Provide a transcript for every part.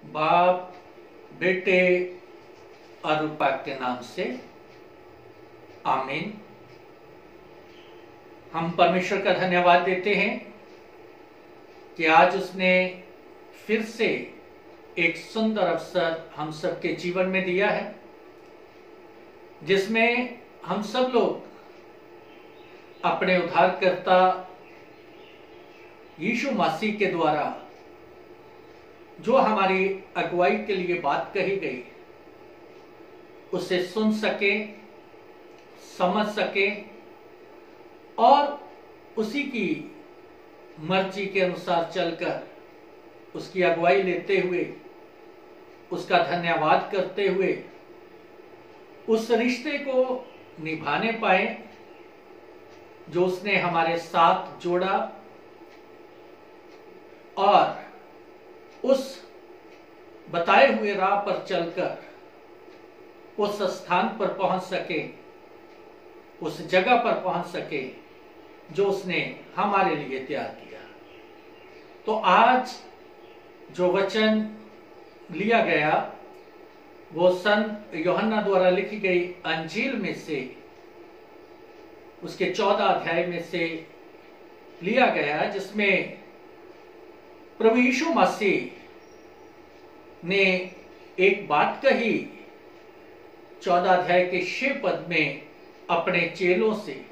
बाप, बेटे और रूपा के नाम से आमीन। हम परमेश्वर का धन्यवाद देते हैं कि आज उसने फिर से एक सुंदर अवसर हम सबके जीवन में दिया है, जिसमें हम सब लोग अपने उद्धारकर्ता यीशु मसीह के द्वारा जो हमारी अगुवाई के लिए बात कही गई उसे सुन सके, समझ सके और उसी की मर्जी के अनुसार चलकर उसकी अगुवाई लेते हुए, उसका धन्यवाद करते हुए उस रिश्ते को निभाने पाए जो उसने हमारे साथ जोड़ा और उस बताए हुए राह पर चलकर उस स्थान पर पहुंच सके, उस जगह पर पहुंच सके जो उसने हमारे लिए तैयार किया। तो आज जो वचन लिया गया वो संत यूहन्ना द्वारा लिखी गई अंजील में से उसके 14 अध्याय में से लिया गया, जिसमें प्रभु यीशु मसीह ने एक बात कही 14 अध्याय के 6 पद में अपने चेलों से।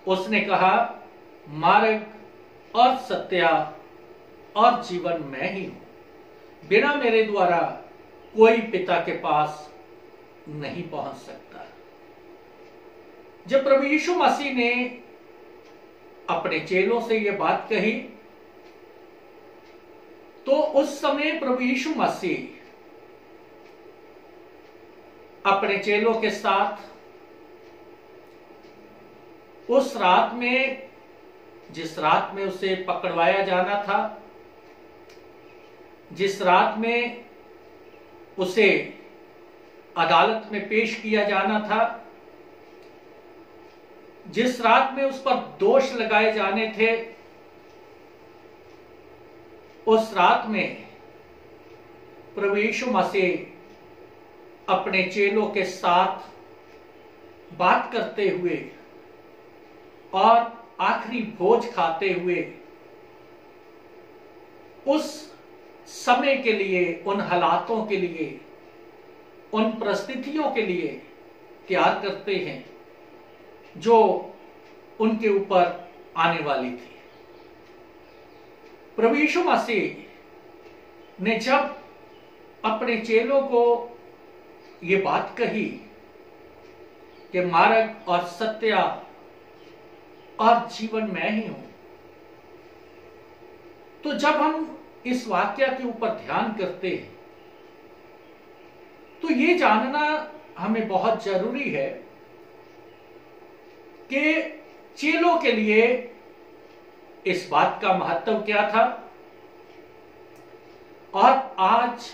उसने कहा, मार्ग और सत्य और जीवन मैं ही हूं, बिना मेरे द्वारा कोई पिता के पास नहीं पहुंच सकता। जब प्रभु यीशु मसीह ने अपने चेलों से यह बात कही तो उस समय प्रभु यीशु मसीह अपने चेलों के साथ उस रात में, जिस रात में उसे पकड़वाया जाना था, जिस रात में उसे अदालत में पेश किया जाना था, जिस रात में उस पर दोष लगाए जाने थे, उस रात में प्रभु यीशु मसीह अपने चेलों के साथ बात करते हुए और आखिरी भोज खाते हुए उस समय के लिए, उन हालातों के लिए, उन परिस्थितियों के लिए तैयार करते हैं जो उनके ऊपर आने वाली थी। प्रभु यीशु मसीह ने जब अपने चेलों को ये बात कही कि मार्ग और सत्य और जीवन मैं ही हूं, तो जब हम इस वाक्य के ऊपर ध्यान करते हैं तो ये जानना हमें बहुत जरूरी है कि चेलों के लिए इस बात का महत्व क्या था और आज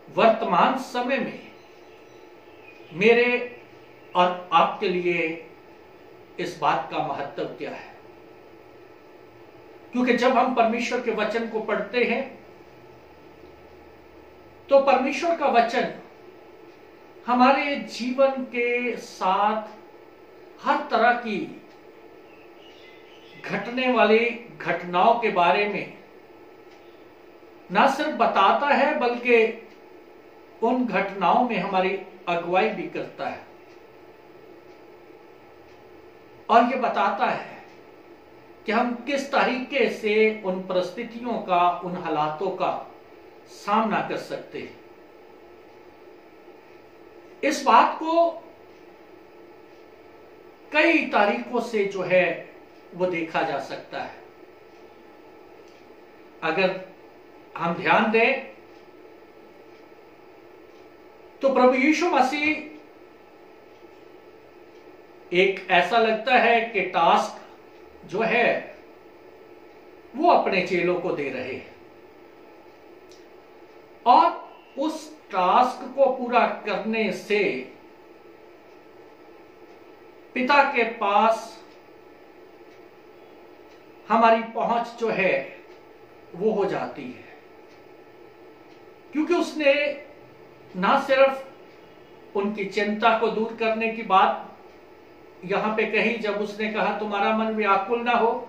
वर्तमान समय में मेरे और आपके लिए इस बात का महत्व क्या है। क्योंकि जब हम परमेश्वर के वचन को पढ़ते हैं तो परमेश्वर का वचन हमारे जीवन के साथ हर तरह की घटने वाली घटनाओं के बारे में न सिर्फ बताता है बल्कि उन घटनाओं में हमारी अगुवाई भी करता है और ये बताता है कि हम किस तरीके से उन परिस्थितियों का, उन हालातों का सामना कर सकते हैं। इस बात को कई तरीकों से जो है वो देखा जा सकता है। अगर हम ध्यान दें तो प्रभु यीशु मसीह एक ऐसा लगता है कि टास्क जो है वो अपने चेलों को दे रहे हैं और उस टास्क को पूरा करने से पिता के पास हमारी पहुंच जो है वो हो जाती है। क्योंकि उसने ना सिर्फ उनकी चिंता को दूर करने की बात यहां पे कही, जब उसने कहा तुम्हारा मन व्याकुल ना हो,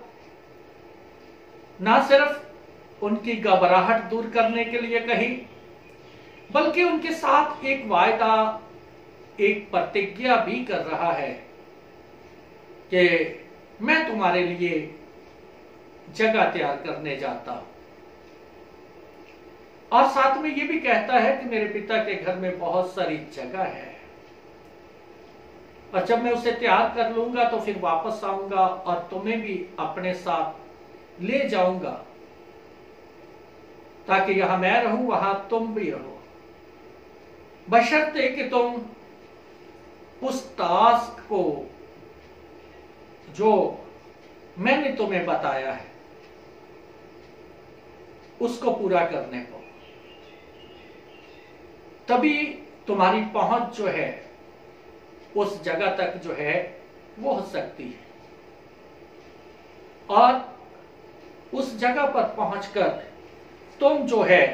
ना सिर्फ उनकी घबराहट दूर करने के लिए कही, बल्कि उनके साथ एक वायदा, एक प्रतिज्ञा भी कर रहा है कि मैं तुम्हारे लिए जगह तैयार करने जाता हूं। और साथ में ये भी कहता है कि मेरे पिता के घर में बहुत सारी जगह है, और जब मैं उसे तैयार कर लूंगा तो फिर वापस आऊंगा और तुम्हें भी अपने साथ ले जाऊंगा, ताकि यहां मैं रहूं वहां तुम भी रहो, बशर्ते कि तुम उस टास्क को जो मैंने तुम्हें बताया है उसको पूरा करने को, तभी तुम्हारी पहुंच जो है उस जगह तक जो है वो हो सकती है। और उस जगह पर पहुंचकर तुम जो है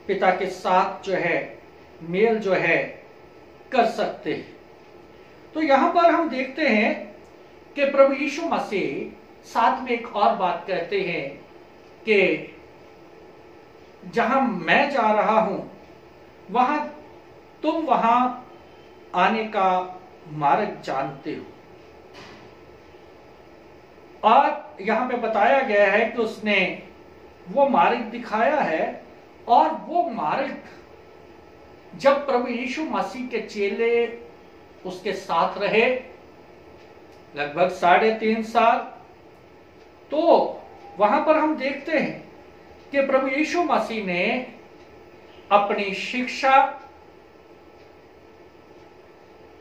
पिता के साथ जो है मेल जो है कर सकते हैं। तो यहां पर हम देखते हैं कि प्रभु यीशु मसीह साथ में एक और बात कहते हैं कि जहां मैं जा रहा हूं वहां तुम वहां आने का मार्ग जानते हो। और यहां पे बताया गया है कि उसने वो मार्ग दिखाया है, और वो मार्ग जब प्रभु यीशु मसीह के चेले उसके साथ रहे लगभग 3.5 साल, तो वहां पर हम देखते हैं कि प्रभु यीशु मसीह ने अपनी शिक्षा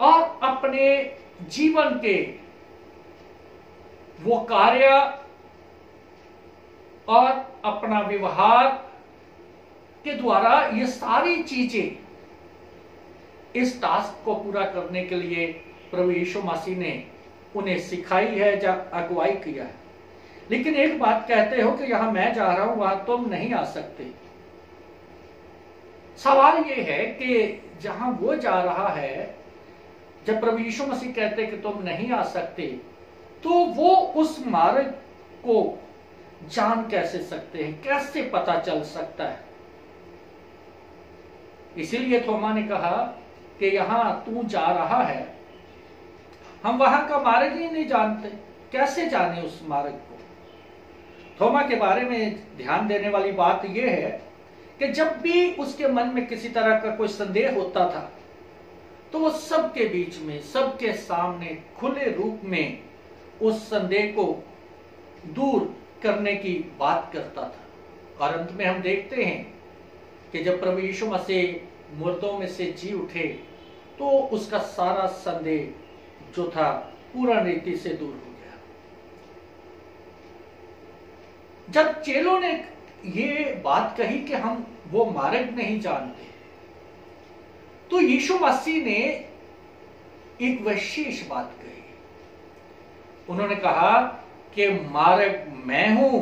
और अपने जीवन के वो कार्य और अपना व्यवहार के द्वारा ये सारी चीजें इस टास्क को पूरा करने के लिए प्रभु यीशु मसीह ने उन्हें सिखाई है या अगुवाई किया है। लेकिन एक बात कहते हो कि यहां मैं जा रहा हूं वहां तुम नहीं आ सकते। सवाल यह है कि जहां वो जा रहा है, जब प्रभु यीशु मसीह कहते हैं कि तुम नहीं आ सकते, तो वो उस मार्ग को जान कैसे सकते हैं, कैसे पता चल सकता है? इसीलिए थोमा ने कहा कि यहां तू जा रहा है, हम वहां का मार्ग ही नहीं जानते, कैसे जाने उस मार्ग को? थोमा के बारे में ध्यान देने वाली बात यह है कि जब भी उसके मन में किसी तरह का कोई संदेह होता था, तो वो सबके बीच में, सबके सामने खुले रूप में उस संदेह को दूर करने की बात करता था। और अंत में हम देखते हैं कि जब प्रभु यीशु मसीह मुर्दों में से जी उठे, तो उसका सारा संदेह जो था पूर्ण रीति से दूर हो गया। जब चेलों ने ये बात कही कि हम वो मार्ग नहीं जानते, तो यीशु मसीह ने एक विशेष बात कही। उन्होंने कहा कि मार्ग मैं हूं।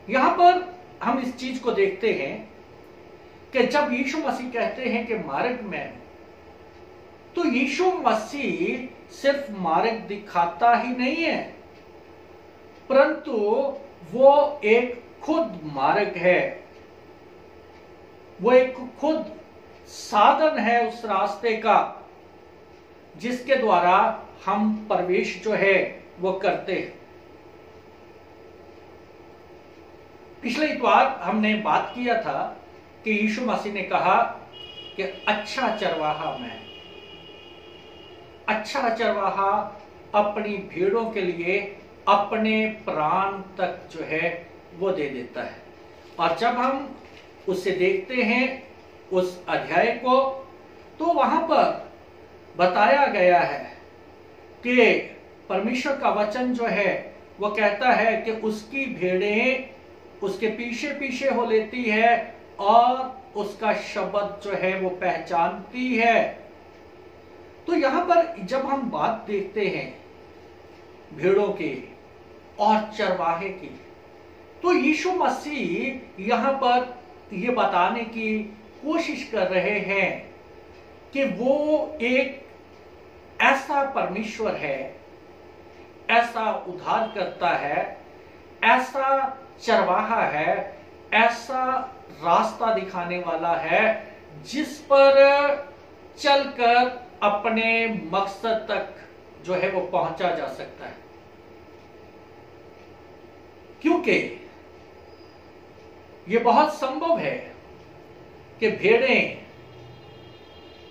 यहां पर हम इस चीज को देखते हैं कि जब यीशु मसीह कहते हैं कि मार्ग मैं हूं, तो यीशु मसीह सिर्फ मार्ग दिखाता ही नहीं है, परंतु वो एक खुद मार्ग है, वो एक खुद साधन है उस रास्ते का जिसके द्वारा हम प्रवेश जो है वो करते हैं। पिछले इतवार हमने बात किया था कि यीशु मसीह ने कहा कि अच्छा चरवाहा मैं, अच्छा चरवाहा अपनी भेड़ों के लिए अपने प्राण तक जो है वो दे देता है। और जब हम उसे देखते हैं उस अध्याय को, तो वहां पर बताया गया है कि परमेश्वर का वचन जो है वो कहता है कि उसकी भेड़ें उसके पीछे पीछे हो लेती है और उसका शब्द जो है वो पहचानती है। तो यहां पर जब हम बात देखते हैं भेड़ों की और चरवाहे की, तो यीशु मसीह यहां पर ये बताने की कोशिश कर रहे हैं कि वो एक ऐसा परमेश्वर है, ऐसा उद्धार करता है, ऐसा चरवाहा है, ऐसा रास्ता दिखाने वाला है जिस पर चलकर अपने मकसद तक जो है वो पहुंचा जा सकता है। क्योंकि ये बहुत संभव है कि भेड़ें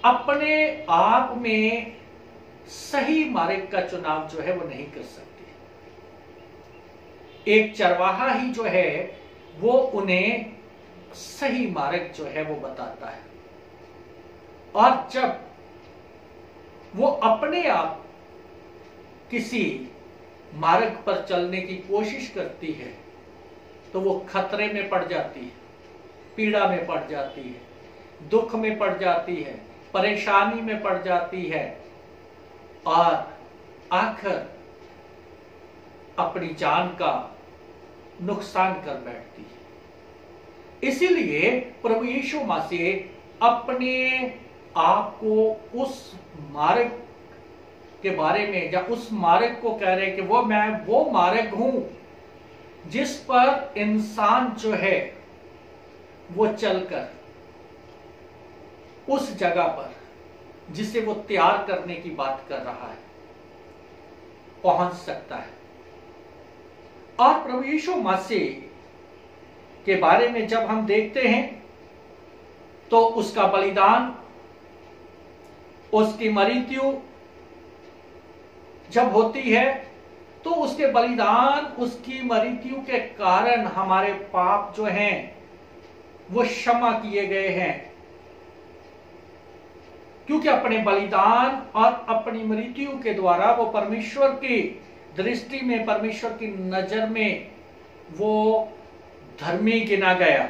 अपने आप में सही मार्ग का चुनाव जो है वो नहीं कर सकती। एक चरवाहा ही जो है वो उन्हें सही मार्ग जो है वो बताता है। और जब वो अपने आप किसी मार्ग पर चलने की कोशिश करती है तो वो खतरे में पड़ जाती है, पीड़ा में पड़ जाती है, दुख में पड़ जाती है, परेशानी में पड़ जाती है और आखिर अपनी जान का नुकसान कर बैठती है। इसीलिए प्रभु यीशु मसीह अपने आप को उस मार्ग के बारे में या उस मार्ग को कह रहे कि मैं वो मार्ग हूं जिस पर इंसान जो है वो चलकर उस जगह पर जिसे वो तैयार करने की बात कर रहा है पहुंच सकता है। और प्रभु यीशु मसीह के बारे में जब हम देखते हैं तो उसका बलिदान, उसकी मृत्यु जब होती है तो उसके बलिदान, उसकी मृत्यु के कारण हमारे पाप जो हैं वो क्षमा किए गए हैं। क्योंकि अपने बलिदान और अपनी मृत्यु के द्वारा वो परमेश्वर की दृष्टि में, परमेश्वर की नजर में वो धर्मी गिना गया।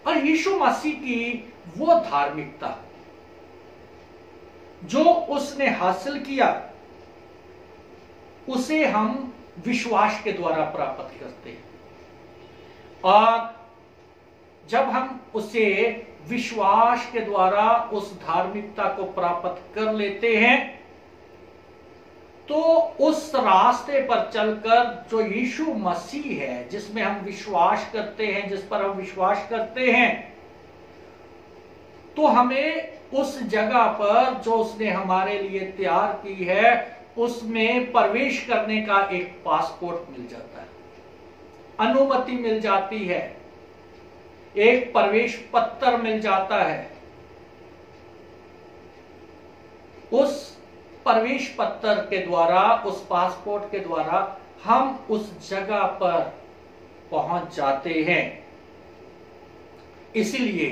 और यीशु मसीह की वो धार्मिकता जो उसने हासिल किया उसे हम विश्वास के द्वारा प्राप्त करते हैं। और जब हम उसे विश्वास के द्वारा उस धार्मिकता को प्राप्त कर लेते हैं तो उस रास्ते पर चलकर जो यीशु मसीह है, जिसमें हम विश्वास करते हैं, जिस पर हम विश्वास करते हैं, तो हमें उस जगह पर जो उसने हमारे लिए तैयार की है उसमें प्रवेश करने का एक पासपोर्ट मिल जाता है, अनुमति मिल जाती है, एक प्रवेश पत्र मिल जाता है। उस प्रवेश पत्र के द्वारा, उस पासपोर्ट के द्वारा हम उस जगह पर पहुंच जाते हैं। इसीलिए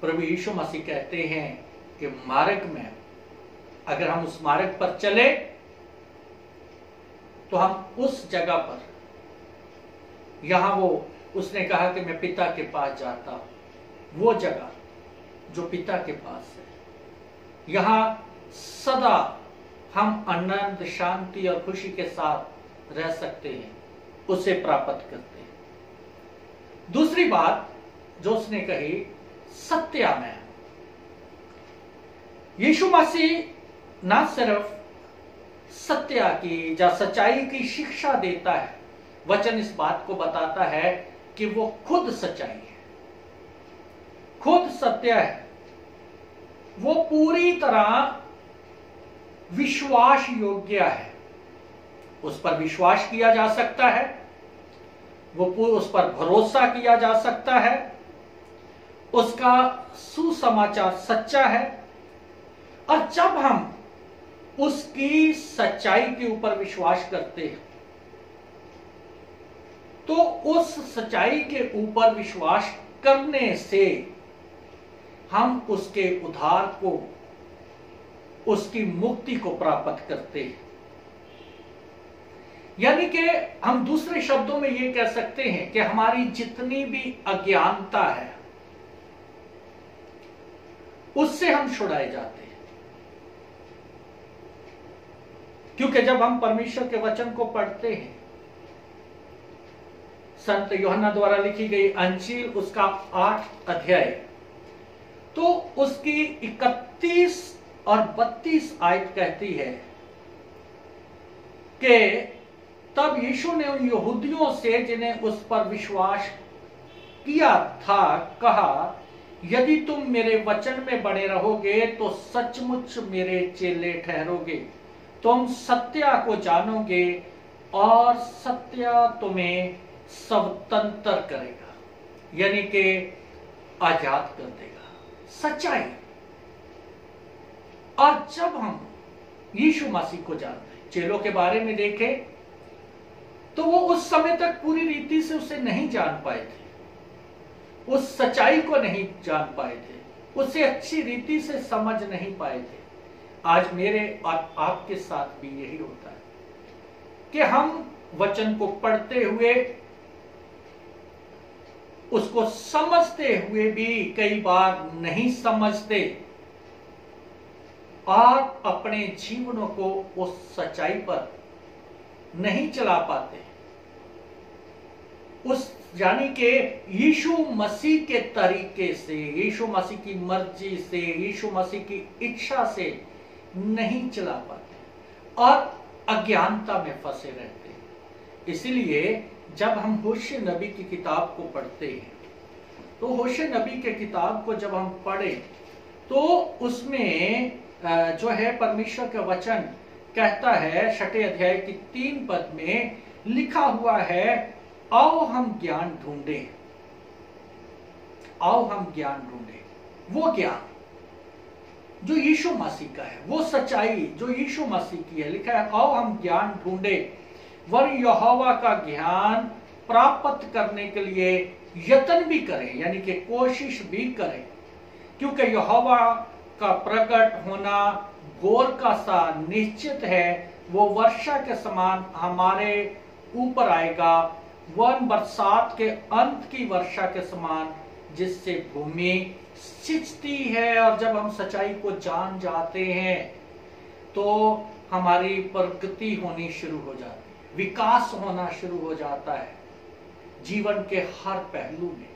प्रभु यीशु मसीह कहते हैं कि मार्ग में अगर हम उस मार्ग पर चले तो हम उस जगह पर, यहां वो उसने कहा कि मैं पिता के पास जाता हूं, वो जगह जो पिता के पास है, यहां सदा हम आनंद, शांति और खुशी के साथ रह सकते हैं, उसे प्राप्त करते हैं। दूसरी बात जो उसने कही, सत्य में यीशु मसीह ना सिर्फ सत्य की या सच्चाई की शिक्षा देता है, वचन इस बात को बताता है कि वो खुद सच्चाई है, खुद सत्य है, वो पूरी तरह विश्वास योग्य है, उस पर विश्वास किया जा सकता है, वो उस पर भरोसा किया जा सकता है, उसका सुसमाचार सच्चा है। और जब हम उसकी सच्चाई के ऊपर विश्वास करते हैं तो उस सच्चाई के ऊपर विश्वास करने से हम उसके उद्धार को, उसकी मुक्ति को प्राप्त करते हैं। यानी कि हम दूसरे शब्दों में यह कह सकते हैं कि हमारी जितनी भी अज्ञानता है उससे हम छुड़ाए जाते हैं। क्योंकि जब हम परमेश्वर के वचन को पढ़ते हैं संत यूहन्ना द्वारा लिखी गई अंजील उसका 8 अध्याय, तो उसकी 31 और 32 आयत कहती है कि तब यीशु ने उन यहूदियों से जिन्हें उस पर विश्वास किया था कहा, यदि तुम मेरे वचन में बने रहोगे तो सचमुच मेरे चेले ठहरोगे, तुम सत्य को जानोगे और सत्य तुम्हें स्वतंत्र करेगा, यानी कि आजाद कर देगा, सच्चाई। और जब हम यीशु मसीह को जानते हैं, चेलों के बारे में देखें तो वो उस समय तक पूरी रीति से उसे नहीं जान पाए थे, उस सच्चाई को नहीं जान पाए थे, उसे अच्छी रीति से समझ नहीं पाए थे। आज मेरे और आपके साथ भी यही होता है कि हम वचन को पढ़ते हुए, उसको समझते हुए भी कई बार नहीं समझते और अपने जीवनों को उस सच्चाई पर नहीं चला पाते, उस यानी कि यीशु मसीह के तरीके से, यीशु मसीह की मर्जी से, यीशु मसीह की इच्छा से नहीं चला पाते और अज्ञानता में फंसे रहते हैं। इसलिए जब हम होशे नबी की किताब को पढ़ते हैं, तो होशे नबी के किताब को जब हम पढ़ें तो उसमें जो है परमेश्वर का वचन कहता है, 6 अध्याय की 3 पद में लिखा हुआ है, आओ हम ज्ञान ढूंढें, आओ हम ज्ञान ढूंढें। वो ज्ञान जो यीशु मसीह का है, वो सच्चाई जो यीशु मसीह की है। लिखा है, आओ हम ज्ञान ढूंढें, वर यहोवा का ज्ञान प्राप्त करने के लिए यत्न भी करें, यानी कि कोशिश भी करें, क्योंकि यहोवा का प्रकट होना गौर का सा निश्चित है। वो वर्षा के समान हमारे ऊपर आएगा, वह बरसात के अंत की वर्षा के समान, जिससे भूमि सिंचती है। और जब हम सच्चाई को जान जाते हैं तो हमारी प्रगति होनी शुरू हो जाती है, विकास होना शुरू हो जाता है जीवन के हर पहलू में,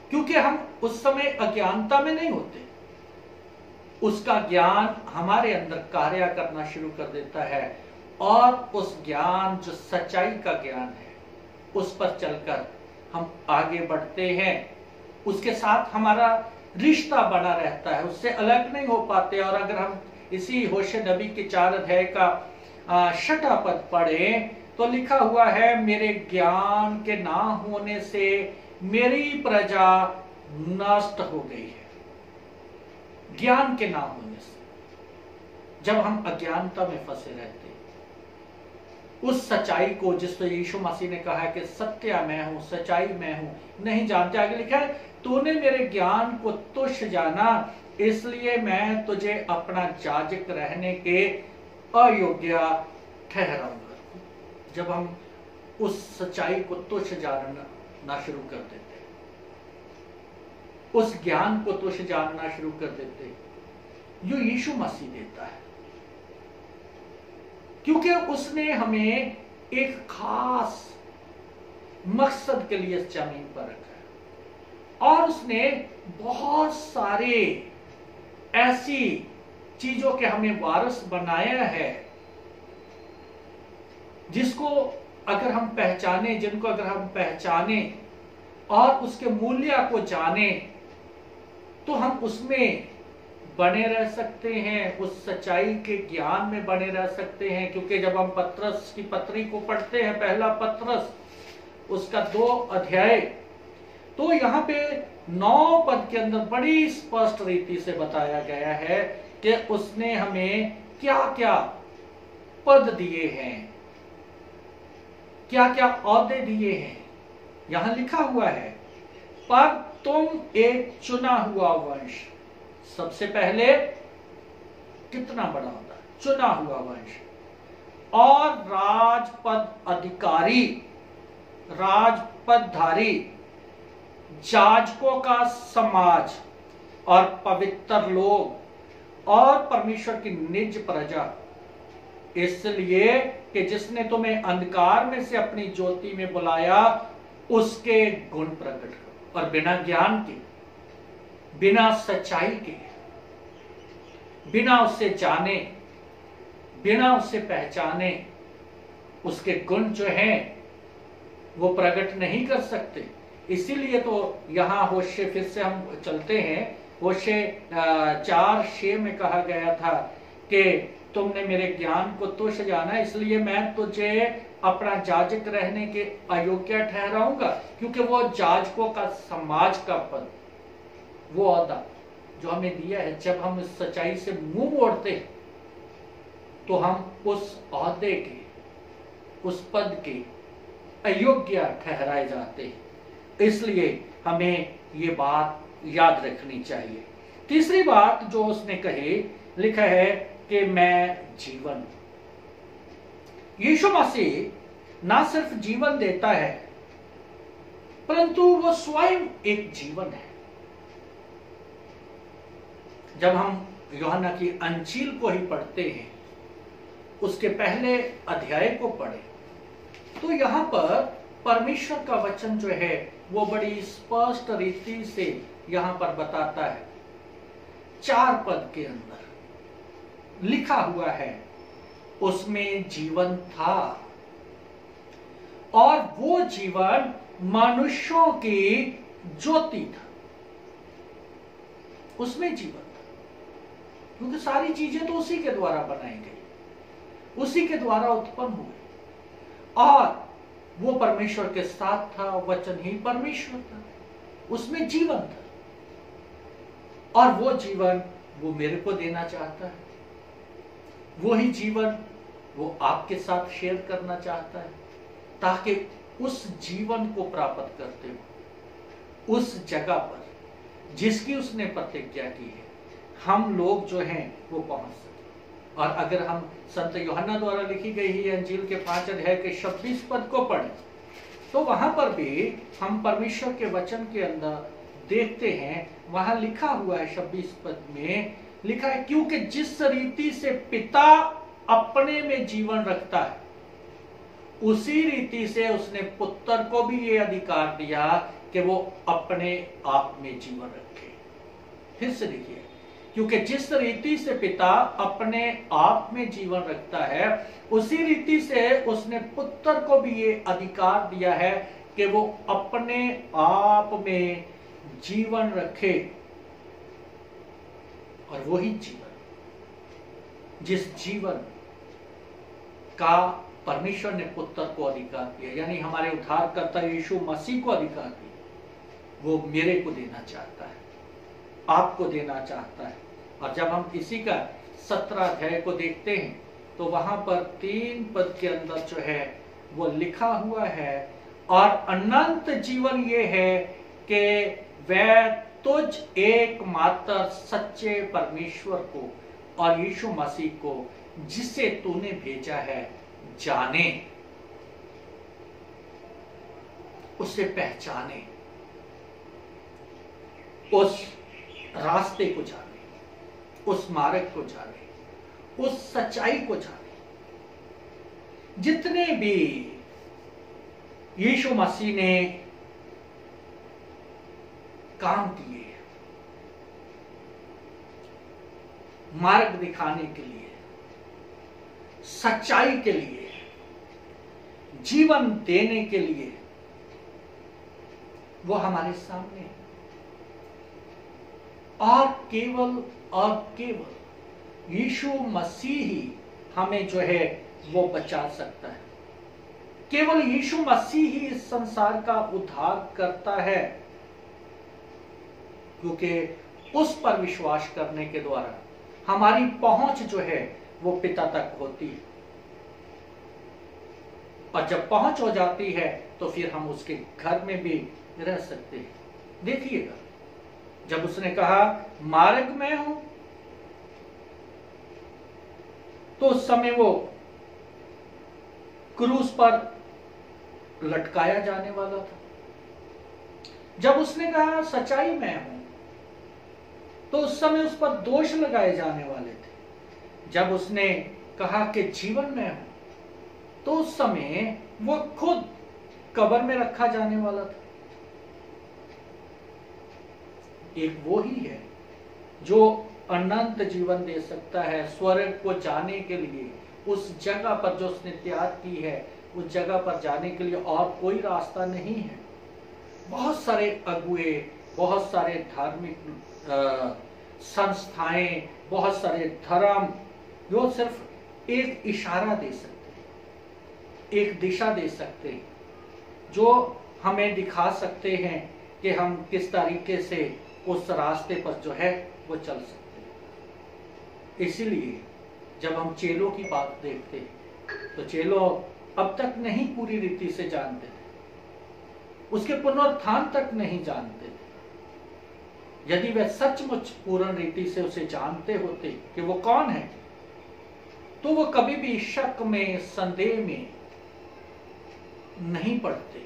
क्योंकि हम उस समय अज्ञानता में नहीं होते। उसका ज्ञान हमारे अंदर कार्य करना शुरू कर देता है और उस ज्ञान जो सच्चाई का ज्ञान है उस पर चलकर हम आगे बढ़ते हैं। उसके साथ हमारा रिश्ता बना रहता है, उससे अलग नहीं हो पाते। और अगर हम इसी होशे नबी के 4 अध्याय का 6 पद पढ़ें तो लिखा हुआ है, मेरे ज्ञान के ना होने से मेरी प्रजा नष्ट हो गई है। ज्ञान के ना होने से, जब हम अज्ञानता में फंसे रहते हैं, उस सच्चाई को जिसको यीशु मसीह ने कहा है कि सत्य मैं हूं, सच्चाई मैं हूं, नहीं जानते। आगे लिखा है, तूने मेरे ज्ञान को तुच्छ जाना, इसलिए मैं तुझे अपना याजक रहने के अयोग्य ठहराऊंगा। जब हम उस सच्चाई को तुच्छ जानना शुरू कर देते, उस ज्ञान को तुच्छ जानना शुरू कर देते जो यीशु मसीह देता है, क्योंकि उसने हमें एक खास मकसद के लिए इस जमीन पर रखा है और उसने बहुत सारे ऐसी चीजों के हमें वारिस बनाया है जिसको अगर हम पहचाने, जिनको अगर हम पहचाने और उसके मूल्य को जाने तो हम उसमें बने रह सकते हैं, उस सच्चाई के ज्ञान में बने रह सकते हैं। क्योंकि जब हम पत्रस की पत्री को पढ़ते हैं, पहला पत्रस उसका 2 अध्याय, तो यहाँ पे 9 पद के अंदर बड़ी स्पष्ट रीति से बताया गया है कि उसने हमें क्या क्या पद दिए हैं, क्या क्या औहदे दिए हैं। यहां लिखा हुआ है, पर तुम एक चुना हुआ वंश। सबसे पहले कितना बड़ा होता है, चुना हुआ वंश, और राजपद अधिकारी, राजपदधारी, याजकों का समाज और पवित्र लोग और परमेश्वर की निज प्रजा, इसलिए कि जिसने तुम्हें अंधकार में से अपनी ज्योति में बुलाया उसके गुण प्रकट करो। और बिना ज्ञान के, बिना सच्चाई के, बिना उसे जाने, बिना उसे पहचाने, उसके गुण जो हैं वो प्रकट नहीं कर सकते। इसीलिए तो यहां होशे, फिर से हम चलते हैं, होशे 4:6 में कहा गया था कि तुमने मेरे ज्ञान को तुच्छ जाना, इसलिए मैं तुझे अपना जाजक रहने के अयोग्य ठहराऊंगा। क्योंकि वो जाजकों का समाज का पद, वो ओहदा जो हमें दिया है, जब हम इस सच्चाई से मुंह मोड़ते हैं तो हम उस ओहदे के, उस पद के अयोग्य ठहराए जाते हैं। इसलिए हमें ये बात याद रखनी चाहिए। तीसरी बात जो उसने कही, लिखा है कि मैं जीवन। यीशु मसीह ना सिर्फ जीवन देता है, परंतु वो स्वयं एक जीवन है। जब हम यूहन्ना की अंजील को ही पढ़ते हैं, उसके पहले अध्याय को पढ़े, तो यहां पर परमेश्वर का वचन जो है वो बड़ी स्पष्ट रीति से यहां पर बताता है। 4 पद के अंदर लिखा हुआ है, उसमें जीवन था और वो जीवन मनुष्यों की ज्योति था। उसमें जीवन था, क्योंकि सारी चीजें तो उसी के द्वारा बनाई गई, उसी के द्वारा उत्पन्न हुई, और वो परमेश्वर के साथ था, वचन ही परमेश्वर था, उसमें जीवन था। और वो जीवन वो मेरे को देना चाहता है, वो ही जीवन वो आपके साथ शेयर करना चाहता है, ताकि उस जीवन को प्राप्त करते हो उस जगह पर जिसकी उसने प्रतिज्ञा की है, हम लोग जो हैं वो पहुंच सके। और अगर हम संत यूहन्ना द्वारा लिखी गई ही अंजील के 5 अध्याय के 26 पद को पढ़ें, तो वहां पर भी हम परमेश्वर के वचन के अंदर देखते हैं, वहां लिखा हुआ है 26 पद में लिखा है, क्योंकि जिस रीति से पिता अपने में जीवन रखता है, उसी रीति से उसने पुत्र को भी ये अधिकार दिया कि वो अपने आप में जीवन रखे। फिर से देखिए, क्योंकि जिस रीति से पिता अपने आप में जीवन रखता है, उसी रीति से उसने पुत्र को भी ये अधिकार दिया है कि वो अपने आप में जीवन रखे। और वही जीवन, जिस जीवन का परमेश्वर ने पुत्र को अधिकार दिया, यानी हमारे उद्धारकर्ता यीशु मसीह को अधिकार दिया, वो मेरे को देना चाहता है, आपको देना चाहता है। और जब हम इसी का 17 अध्याय को देखते हैं, तो वहां पर 3 पद के अंदर जो है वो लिखा हुआ है, और अनंत जीवन ये है कि वह तुझ एकमात्र सच्चे परमेश्वर को और यीशु मसीह को जिसे तूने भेजा है जाने, उसे पहचाने, उस रास्ते को जाने, उस मार्ग को जाने, उस सच्चाई को जाने। जितने भी यीशु मसीह ने काम किए मार्ग दिखाने के लिए, सच्चाई के लिए, जीवन देने के लिए, वो हमारे सामने है। और केवल यीशु मसीह ही हमें जो है वो बचा सकता है। केवल यीशु मसीह ही इस संसार का उद्धार करता है, क्योंकि उस पर विश्वास करने के द्वारा हमारी पहुंच जो है वो पिता तक होती है। और जब पहुंच हो जाती है तो फिर हम उसके घर में भी रह सकते हैं। देखिएगा, जब उसने कहा मार्ग में हूं, तो उस समय वो क्रूस पर लटकाया जाने वाला था। जब उसने कहा सच्चाई में हूं, तो उस समय उस पर दोष लगाए जाने वाले थे। जब उसने कहा कि जीवन में हूं, तो उस समय वो खुद कब्र में रखा जाने वाला था। एक वो ही है जो अनंत जीवन दे सकता है, स्वर्ग को जाने के लिए उस जगह पर जो उसने तैयार की है, उस जगह पर जाने के लिए और कोई रास्ता नहीं है। बहुत सारे अगुए, बहुत सारे धार्मिक संस्थाएं, बहुत सारे धर्म जो सिर्फ एक इशारा दे सकते, एक दिशा दे सकते, जो हमें दिखा सकते हैं कि हम किस तरीके से उस रास्ते पर जो है वो चल सकते हैं। इसीलिए जब हम चेलों की बात देखते हैं तो चेलों अब तक नहीं पूरी रीति से जानते थे, उसके पुनरुत्थान तक नहीं जानते थे। यदि वे सचमुच पूर्ण रीति से उसे जानते होते कि वो कौन है, तो वो कभी भी शक में, संदेह में नहीं पड़ते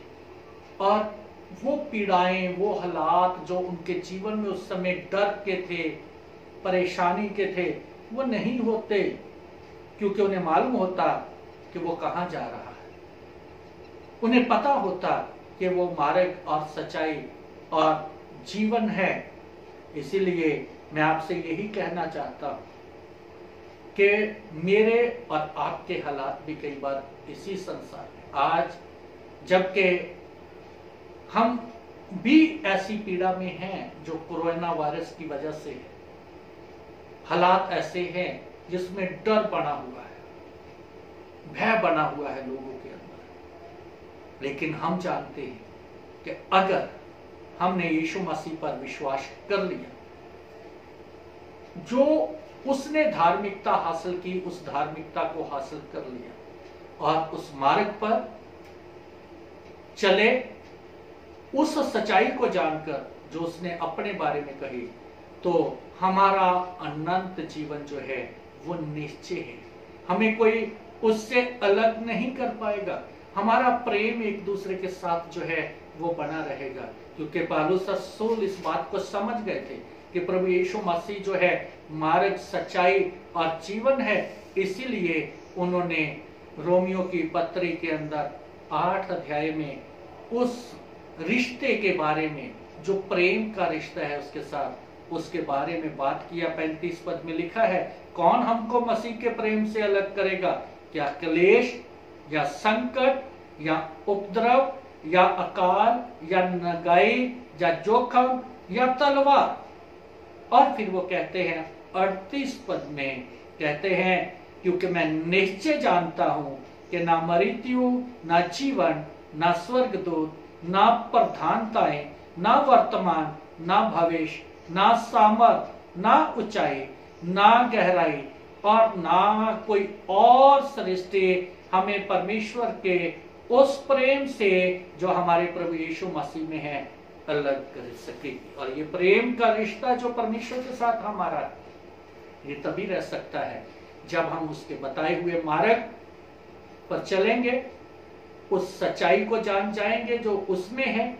और वो पीड़ाएं, वो हालात जो उनके जीवन में उस समय डर के थे, परेशानी के थे, वो नहीं होते, क्योंकि उन्हें मालूम होता कि वो कहां जा रहा है। उन्हें पता होता कि वो मार्ग और सच्चाई और जीवन है। इसीलिए मैं आपसे यही कहना चाहता हूं कि मेरे और आपके हालात भी कई बार इसी संसार में, आज जबकि हम भी ऐसी पीड़ा में हैं जो कोरोना वायरस की वजह से है, हालात ऐसे हैं जिसमें डर बना हुआ है, भय बना हुआ है लोगों के अंदर। लेकिन हम जानते हैं कि अगर हमने यीशु मसीह पर विश्वास कर लिया, जो उसने धार्मिकता हासिल की, उस धार्मिकता को हासिल कर लिया और उस मार्ग पर चले, उस सच्चाई को जानकर जो उसने अपने बारे में कही, तो हमारा अनंत जीवन जो है वो निश्चय है। हमें कोई उससे अलग नहीं कर पाएगा। हमारा प्रेम एक दूसरे के साथ जो है वो बना रहेगा, क्योंकि पौलुस रसूल इस बात को समझ गए थे कि प्रभु यीशु मसीह जो है मार्ग, सच्चाई और जीवन है। इसीलिए उन्होंने रोमियो की पत्री के अंदर 8 अध्याय में उस रिश्ते के बारे में, जो प्रेम का रिश्ता है उसके साथ, उसके बारे में बात किया। 35 पद में लिखा है, कौन हमको मसीह के प्रेम से अलग करेगा? क्या क्लेश या संकट या उपद्रव या अकाल या नगाई या जोखम या तलवार? और फिर वो कहते हैं 38 पद में कहते हैं, क्योंकि मैं निश्चय जानता हूं कि ना मृत्यु, ना जीवन, ना स्वर्गदूत, ना प्रधानताएं, ना वर्तमान, ना भविष्य, ना सामर्थ, ना ऊंचाई, ना गहराई और ना कोई और सृष्टि हमें परमेश्वर के उस प्रेम से जो हमारे प्रभु यीशु मसीह में है अलग कर सकेगी। और ये प्रेम का रिश्ता जो परमेश्वर के साथ हमारा, ये तभी रह सकता है जब हम उसके बताए हुए मार्ग पर चलेंगे, उस सच्चाई को जान जाएंगे जो उसमें है,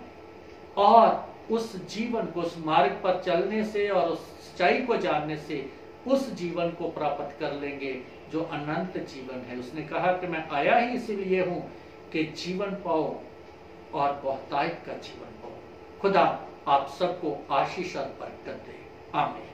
और उस जीवन को, उस मार्ग पर चलने से और उस सच्चाई को जानने से उस जीवन को प्राप्त कर लेंगे जो अनंत जीवन है। उसने कहा कि मैं आया ही इसीलिए हूं कि जीवन पाओ और बहुतायत का जीवन पाओ। खुदा आप सबको आशीष और बरकत दे। आमीन।